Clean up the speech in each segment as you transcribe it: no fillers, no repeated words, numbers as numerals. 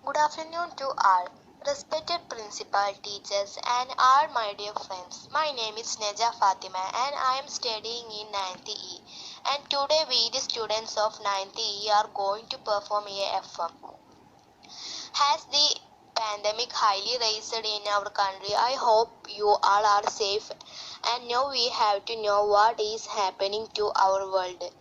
Good afternoon to all. Respected principal, teachers, and all my dear friends. My name is Neja Fatima and I am studying in 9th E. And today we, the students of 9th E, are going to perform a FM. Has the pandemic highly raised in our country? I hope you all are safe. And now we have to know what is happening to our world.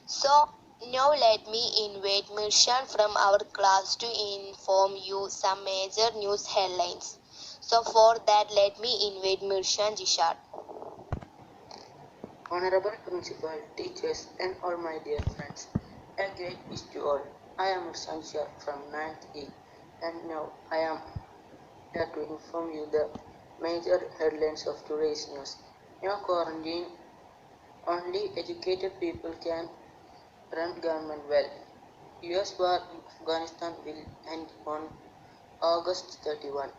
So now let me invite Mirshan from our class to inform you some major news headlines. So for that let me invite Mirshan Jishad. Honorable Principal, teachers, and all my dear friends, a great wish to all. I am Sanshar from 9th E, and now I am here to inform you the major headlines of today's news. No quarantine, only educated people can run government well. US war in Afghanistan will end on August 31.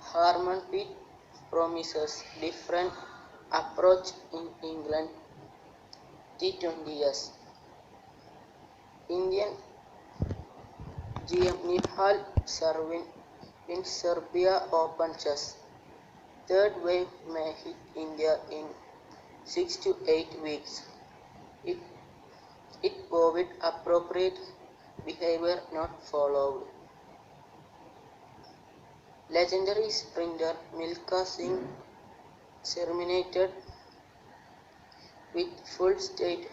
Harmanpreet promises different approach in England T20s. Indian GM Nihal Sarwin wins Serbia Open Chess. Third wave may hit India in 6 to 8 weeks. If COVID appropriate behavior not followed. Legendary sprinter Milkha Singh terminated with full state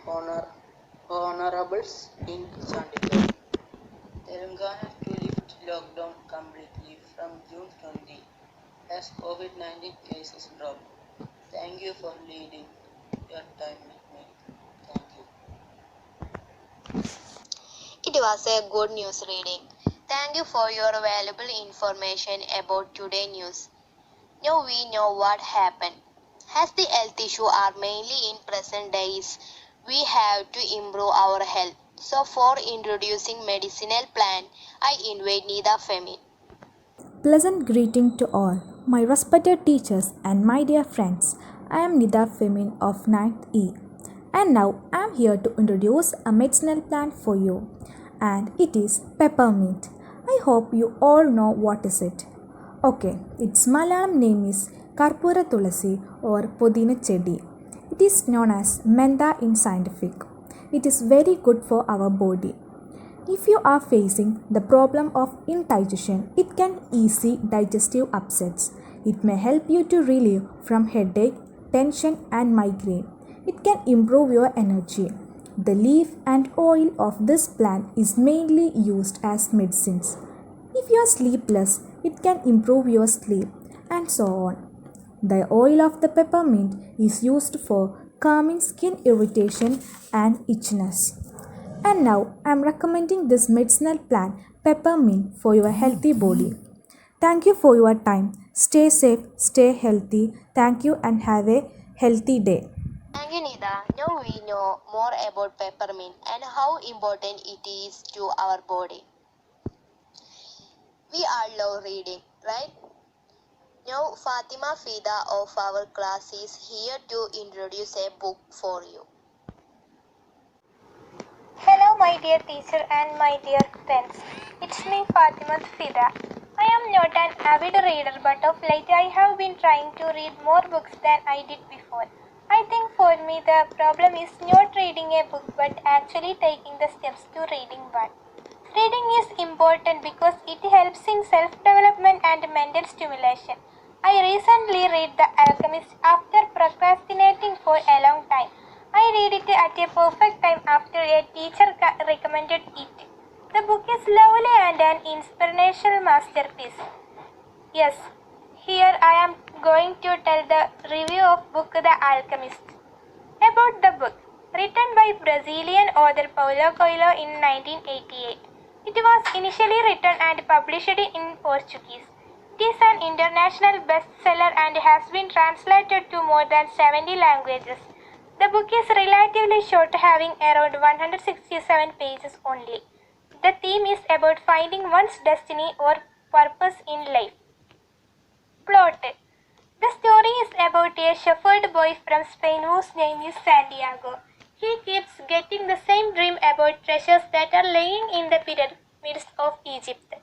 honorables in Chandigarh. Telangana to lift lockdown completely from June 20 as COVID-19 cases drop. Thank you for leading your time with me. Thank you. It was a good news reading. Thank you for your valuable information about today's news. Now we know what happened. As the health issues are mainly in present days, we have to improve our health. So for introducing medicinal plant, I invite Nida Femin. Pleasant greeting to all, my respected teachers and my dear friends. I am Nida Femin of 9th E. And now I am here to introduce a medicinal plant for you. And it is peppermint. I hope you all know what is it. Okay, its Malayalam name is Karpura Tulasi or Podina Chedi. It is known as Mentha in scientific. It is very good for our body. If you are facing the problem of indigestion, it can ease digestive upsets. It may help you to relieve from headache, tension and migraine. It can improve your energy. The leaf and oil of this plant is mainly used as medicines. If you are sleepless, it can improve your sleep and so on. The oil of the peppermint is used for calming skin irritation and itchiness. And now I am recommending this medicinal plant peppermint for your healthy body. Thank you for your time. Stay safe, stay healthy. Thank you and have a healthy day. Thank you, Nida. Now we know more about peppermint and how important it is to our body. We all love reading, right? Now Fatima Fida of our class is here to introduce a book for you. Hello my dear teacher and my dear friends. It's me Fatima Fida. I am not an avid reader but of late I have been trying to read more books than I did before. I think for me the problem is not reading a book but actually taking the steps to reading one. Reading is important because it helps in self-development and mental stimulation. I recently read The Alchemist after procrastinating for a long time. I read it at a perfect time after a teacher recommended it. The book is lovely and an inspirational masterpiece. Yes, here I am going to tell the review of book The Alchemist. About the book, written by Brazilian author Paulo Coelho in 1988. It was initially written and published in Portuguese. It is an international bestseller and has been translated to more than 70 languages. The book is relatively short, having around 167 pages only. The theme is about finding one's destiny or purpose in life. Plot. The story is about a shepherd boy from Spain whose name is Santiago. He keeps getting the same dream about treasures that are laying in the pyramids of Egypt.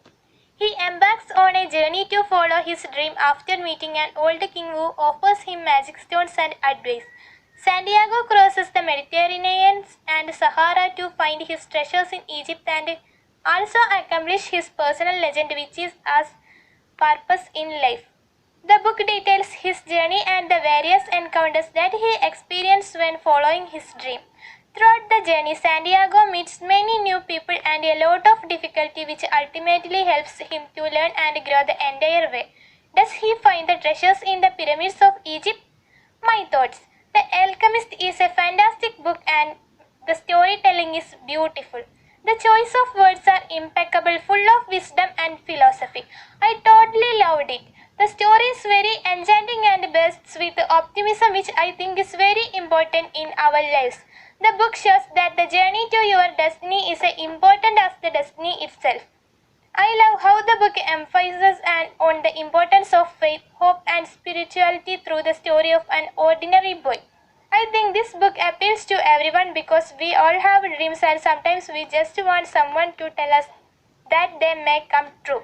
He embarks on a journey to follow his dream after meeting an old king who offers him magic stones and advice. Santiago crosses the Mediterranean and Sahara to find his treasures in Egypt and also accomplish his personal legend, which is as purpose in life. The book details his journey and the various encounters that he experienced when following his dream. Throughout the journey, Santiago meets many new people and a lot of difficulty, which ultimately helps him to learn and grow the entire way. Does he find the treasures in the pyramids of Egypt? My thoughts. The Alchemist is a fantastic book and the storytelling is beautiful. The choice of words are impeccable, full of wisdom and philosophy. I totally loved it. The story is very enchanting and bursts with optimism, which I think is very important in our lives. The book shows that the journey to your destiny is as important as the destiny itself. I love how the book emphasizes on the importance of faith, hope, and spirituality through the story of an ordinary boy. I think this book appeals to everyone because we all have dreams and sometimes we just want someone to tell us that they may come true.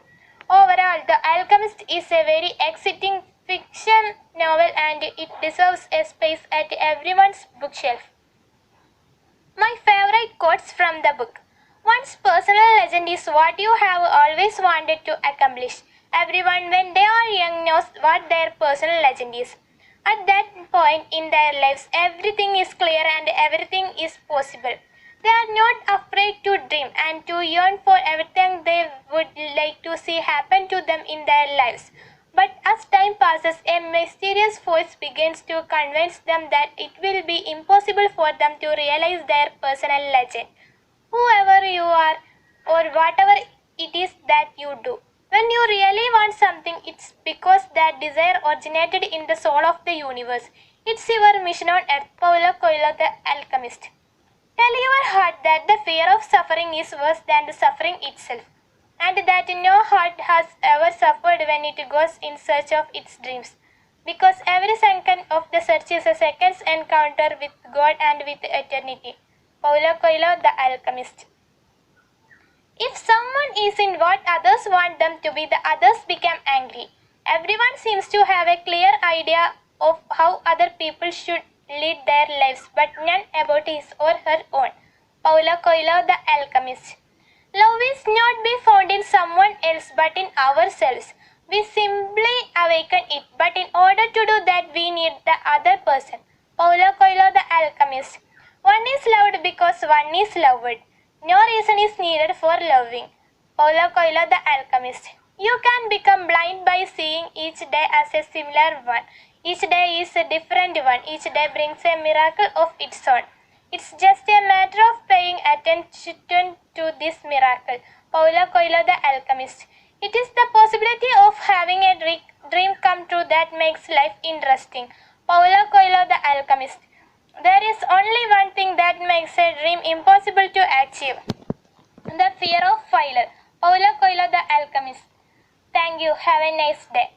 Overall, The Alchemist is a very exciting fiction novel and it deserves a space at everyone's bookshelf. My favorite quotes from the book. One's personal legend is what you have always wanted to accomplish. Everyone, when they are young, knows what their personal legend is. At that point in their lives, everything is clear and everything is possible. They are not afraid to dream and to yearn for everything they would like to see happen to them in their lives. But as time passes, a mysterious force begins to convince them that it will be impossible for them to realize their personal legend. Whoever you are, or whatever it is that you do. When you really want something, it's because that desire originated in the soul of the universe. It's your mission on earth, Paulo Coelho, the Alchemist. Tell your heart that the fear of suffering is worse than the suffering itself, and that no heart has ever suffered when it goes in search of its dreams. Because every second of the search is a second's encounter with God and with eternity. Paulo Coelho, the Alchemist. If someone isn't what others want them to be, the others become angry. Everyone seems to have a clear idea of how other people should lead their lives, but none about his or her own. Paulo Coelho, the Alchemist. Love is not be found in someone else but in ourselves. We simply awaken it, but in order to do that, we need the other person. Paulo Coelho, the Alchemist. One is loved because one is loved. No reason is needed for loving. Paulo Coelho, the Alchemist. You can become blind by seeing each day as a similar one. Each day is a different one. Each day brings a miracle of its own. It's just a matter of paying attention to this miracle. Paulo Coelho, the Alchemist. It is the possibility of having a dream come true that makes life interesting. Paulo Coelho, the Alchemist. There is only one thing that makes a dream impossible to achieve: the fear of failure. Paulo Coelho, the Alchemist. Thank you. Have a nice day.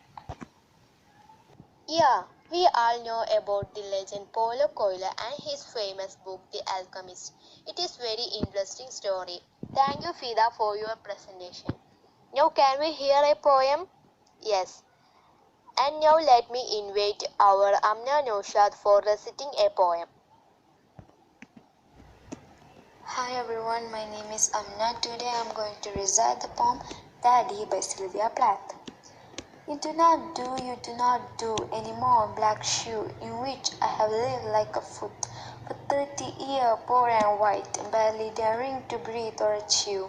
Yeah, we all know about the legend Paulo Coelho and his famous book The Alchemist. It is very interesting story. Thank you Fida for your presentation. Now can we hear a poem? Yes. And now let me invite our Amna Noshad for reciting a poem. Hi everyone, my name is Amna. Today I am going to recite the poem Daddy by Sylvia Plath. You do not do any more black shoe in which I have lived like a foot for 30 years, poor and white, barely daring to breathe or chew.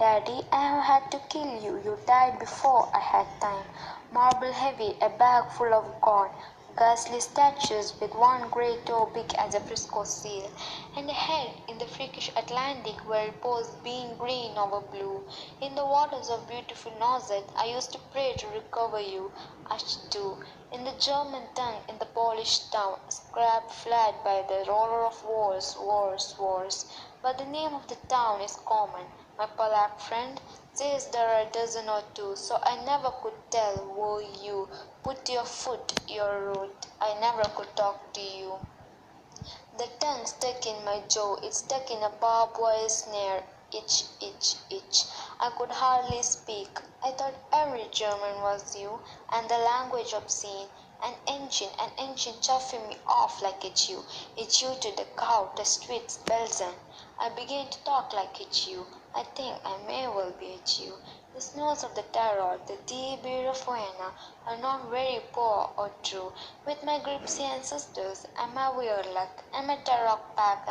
Daddy, I have had to kill you. You died before I had time. Marble heavy, a bag full of gold, ghastly statues with one great toe big as a Frisco seal, and a head in the freakish Atlantic where it posed being green over blue. In the waters of beautiful Nazet, I used to pray to recover you. Ashtu, in the German tongue, in the Polish town, scrapped flat by the roller of wars. But the name of the town is common. My Polak friend says there are a dozen or two, so I never could tell. Woe you, put your foot, your root. I never could talk to you. The tongue stuck in my jaw, it's stuck in a barbed wire snare. Itch, itch, itch. I could hardly speak. I thought every German was you, and the language obscene. An engine chuffing me off like a Jew to the cow, the streets, Belgium. I began to talk like a Jew. I think I may well be a Jew. The snows of the Tyrol, the deep beer of Vienna, are not very poor or true. With my gypsy ancestors, and my weird luck, and my Tarok pack,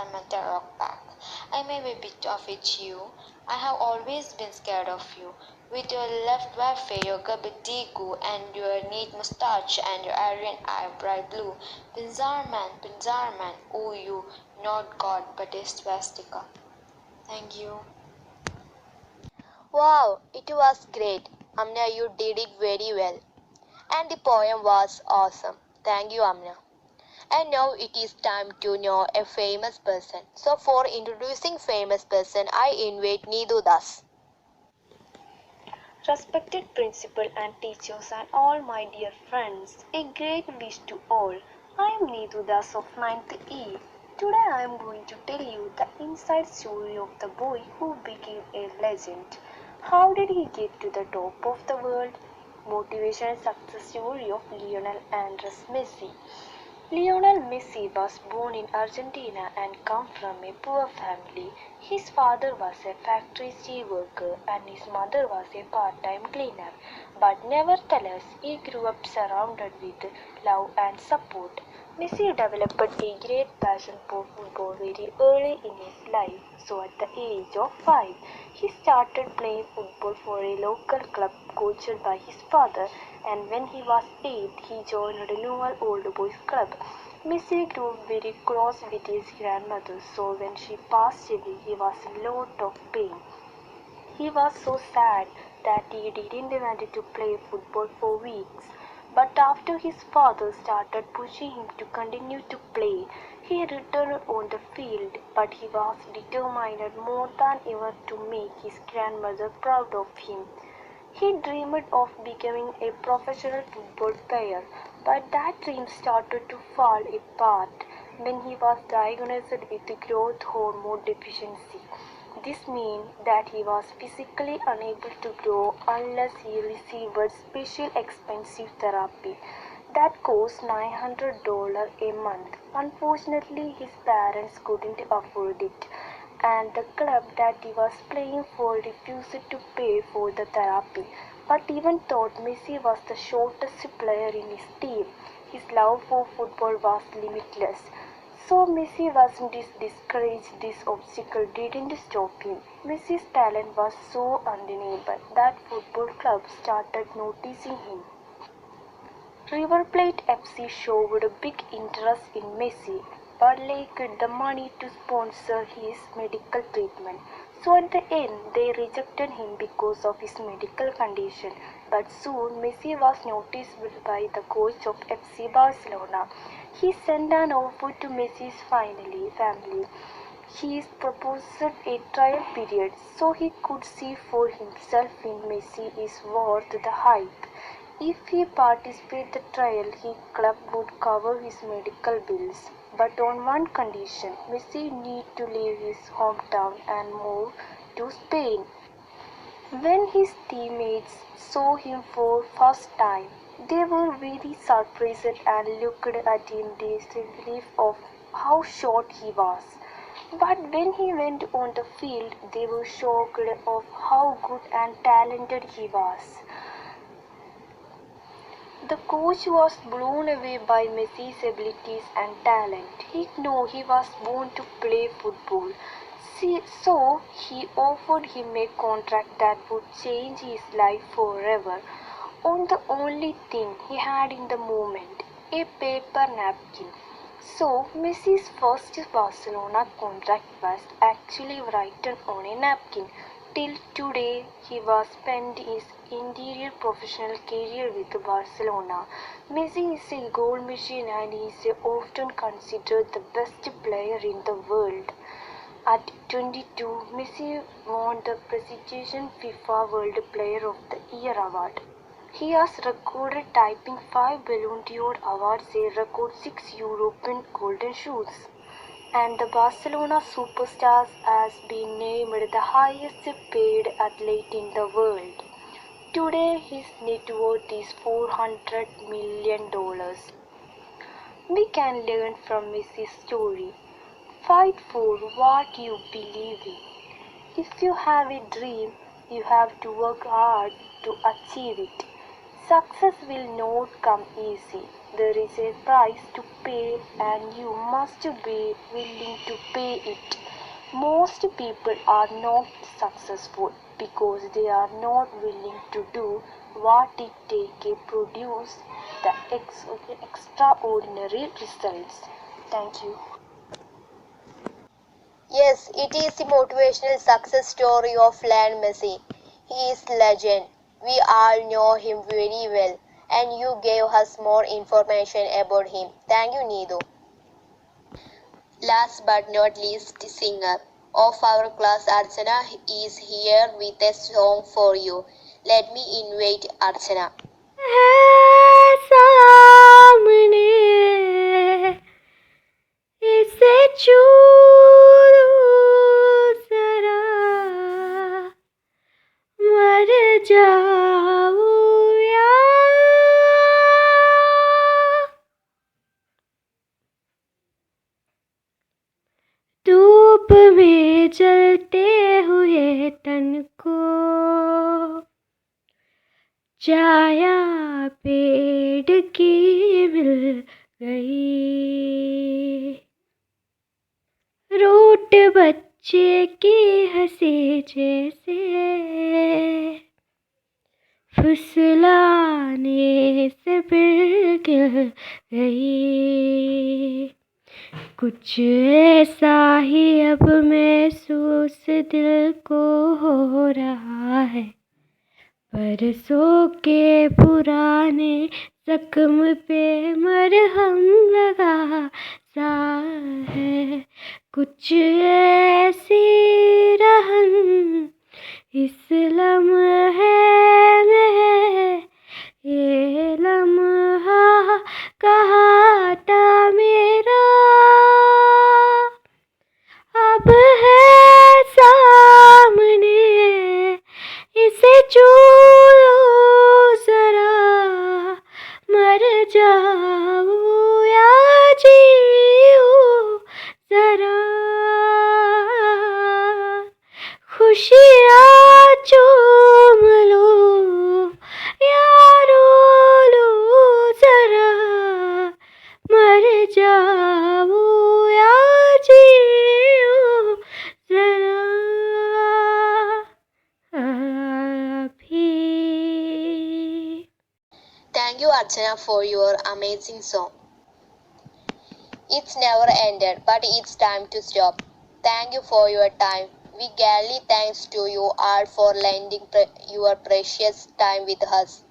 I may be a bit of a Jew. I have always been scared of you. With your left warfare, your gabadigu, and your neat moustache, and your Aryan eye, bright blue. Pinzarman, oh you, not God, but a swastika. Thank you. Wow, it was great. Amna, you did it very well. And the poem was awesome. Thank you, Amna. And now it is time to know a famous person. So for introducing famous person, I invite Needu Das. Respected principal and teachers and all my dear friends, a great wish to all. I am Needu Das of 9th E. Today I am going to tell you the inside story of the boy who became a legend. How did he get to the top of the world? Motivation and success story of Lionel Andres Messi. Lionel Messi was born in Argentina and come from a poor family. His father was a factory steel worker and his mother was a part-time cleaner. But nevertheless, he grew up surrounded with love and support. Messi developed a great passion for football very early in his life. So at the age of 5, he started playing football for a local club coached by his father, and when he was 8, he joined a Newell Old Boys Club. Messi grew very close with his grandmother, so when she passed away, he was in a lot of pain. He was so sad that he didn't want to play football for weeks. But after his father started pushing him to continue to play, he returned on the field, but he was determined more than ever to make his grandmother proud of him. He dreamed of becoming a professional football player, but that dream started to fall apart when he was diagnosed with growth hormone deficiency. This meant that he was physically unable to grow unless he received special expensive therapy that cost $900 a month. Unfortunately, his parents couldn't afford it, and the club that he was playing for refused to pay for the therapy. But even though Messi was the shortest player in his team, his love for football was limitless. So Messi wasn't discouraged. This obstacle didn't stop him. Messi's talent was so undeniable that football clubs started noticing him. River Plate FC showed a big interest in Messi, but lacked the money to sponsor his medical treatment. So at the end, they rejected him because of his medical condition. But soon, Messi was noticed by the coach of FC Barcelona. He sent an offer to Messi's family. He proposed a trial period so he could see for himself if Messi is worth the hype. If he participated in the trial, his club would cover his medical bills. But on one condition, Messi need to leave his hometown and move to Spain. When his teammates saw him for first time, they were very surprised and looked at him disbelief of how short he was. But when he went on the field, they were shocked of how good and talented he was. The coach was blown away by Messi's abilities and talent. He knew he was born to play football. So he offered him a contract that would change his life forever on the only thing he had in the moment, a paper napkin. So Messi's first Barcelona contract was actually written on a napkin. Till today, he was spent his entire professional career with Barcelona. Messi is a goal machine and he is often considered the best player in the world. At 22, Messi won the prestigious FIFA World Player of the Year award. He has recorded typing 5 Ballon d'Or awards, a record 6 European Golden Shoes. and the Barcelona superstar has been named the highest paid athlete in the world. Today his net worth is $400 million. We can learn from Messi's story. Fight for what you believe in. If you have a dream, you have to work hard to achieve it. Success will not come easy. There is a price to pay and you must be willing to pay it. Most people are not successful because they are not willing to do what it takes to produce the extraordinary results. Thank you. Yes, it is the motivational success story of Lionel Messi. He is legend. We all know him very well, and you gave us more information about him. Thank you, Needu. Last but not least, singer of our class, Archana, is here with a song for you. Let me invite Archana. सामने इसे छू लूं जरा मर जाऊं या धूप में जलते हुए तन को छाया पेड़ की मिल गई रूठ बच्चे की हंसी जैसे फुसलाने से पिघल गई कुछ ऐसा ही अब महसूस दिल को हो रहा है बरसों के पुराने जख्म पे मरहम लगा सा है कुछ ऐसी रहन इस लम्हे में ये लम्हा कहाँ था मेरा अब है सामने इसे छू लो जरा मर जाऊं या जीऊं जरा खुशियाँ चूम लूं या रो लूं जरा मर जाऊं या जीऊं जरा अभी Thank you, Archana, for your amazing song. It's never ended, but it's time to stop. Thank you for your time. We gladly thanks to you all for lending your precious time with us.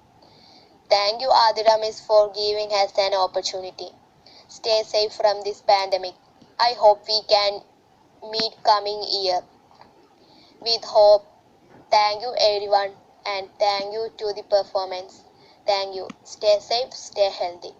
Thank you, Adira Miss, for giving us an opportunity. Stay safe from this pandemic. I hope we can meet coming year. With hope, thank you everyone and thank you to the performance. Thank you. Stay safe, stay healthy.